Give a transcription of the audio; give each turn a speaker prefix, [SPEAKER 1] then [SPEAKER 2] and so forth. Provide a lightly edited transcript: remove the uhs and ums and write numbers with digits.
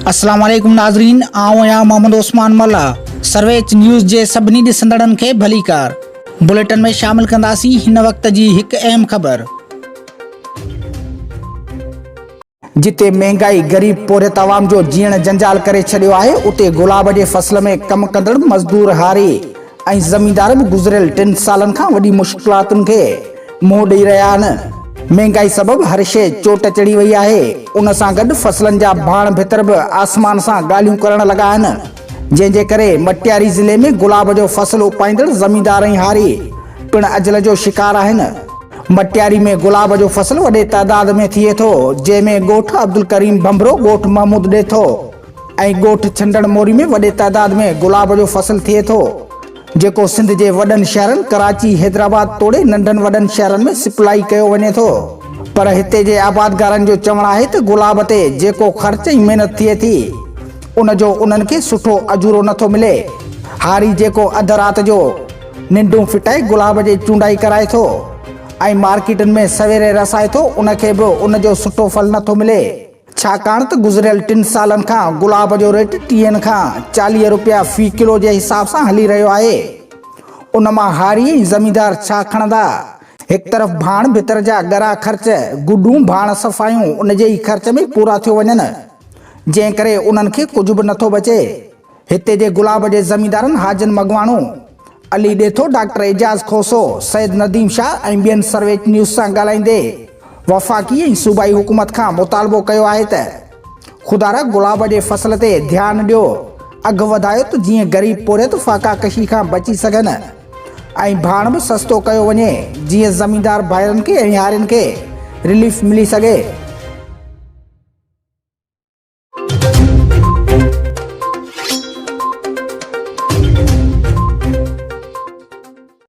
[SPEAKER 1] अस्सलाम वालेकुम नाज़रीन, आऊं आहियां मोहम्मद उस्मान मल्ला। सर्वेच न्यूज़ जे सभिनी ॾिसंदड़नि खे भलीकार। बुलेटिन में शामिल कंदासीं हिन वक्त जी हिकु अहम ख़बर। जिते महंगाई गरीब पोरे तवाम जो जीअण जंजाल करे छॾियो आहे, उते गुलाब जे फसल में कम कंदड़ मज़दूर हारे ऐं ज़मींदार बि गुज़िरियल 3 सालनि खां वॾी मुश्किलातुनि खे मुंहुं ॾेई रहिया आहिनि। महंगाई सबबि हर शइ चोट चढ़ी वई आहे। उन सां गॾु फसलनि जा भाण भितर बि आसमान सां ॻाल्हियूं करण लॻा आहिनि, जंहिंजे करे मटियारी ज़िले में गुलाब जो फसल उपाईंदड़ ज़मींदार ऐं हारी पिणु अजल जो शिकार आहिनि। मटियारी में गुलाब जो फसल वॾे तइदाद में थिए थो, जंहिंमें ॻोठ अब्दुल करीम भंभरो, ॻोठ महमूद ॾेथो ऐं ॻोठ छंडण मोरी में वॾे तइदाद में गुलाब जो फसल थिए थो, जेको सिंध जे वॾनि शहरनि कराची, हैदराबाद तोड़े नंढनि वॾनि शहरनि में सप्लाई कयो वञे थो। पर हिते जे आबादगारनि जो चवणु आहे त गुलाब ते जेको ख़र्च ऐं महिनत थिए थी, उन जो उन्हनि खे सुठो अजूरो नथो मिले। हारी जेको अधु राति जो निंडूं फिटाए गुलाब जी चूंडाई कराए थो ऐं मार्केटनि में सवेरे रसाए थो, उनखे बि उन जो सुठो फल नथो मिले, छाकाणि त गुज़िरियल 3 सालनि खां गुलाब जो रेट 30 खां 40 रुपया फ़ी किलो जे हिसाब सां हली रहियो आहे। उन मां हारी ऐं ज़मींदार छा खणंदा? हिकु तरफ़ भाण भितर जा ॻरा ख़र्च, गुॾूं भाण सफ़ायूं उन जे ई ख़र्च में पूरा थियो वञनि, जंहिं करे उन्हनि खे कुझु बि नथो बचे। हिते जे गुलाब जे ज़मींदारनि हाजन मगवाणू, अली ॾेथो, डॉक्टर एजाज़ खोसो, सैयद नदीम शाह ऐं ॿियनि सर्वेच न्यूज़ सां ॻाल्हाईंदे वफ़ाक़ी ऐं सूबाई हुकूमत खां मुतालबो कयो आहे त ख़ुदा गुलाब जे फसल ते ध्यानु ॾियो, अघु वधायो त जीअं ग़रीब पोरियत फ़ाक़ा कशी खां बची सघनि ऐं भाण बि सस्तो कयो वञे, जीअं ज़मींदार भाइरनि खे ऐं हारियुनि खे रिलीफ मिली सघे।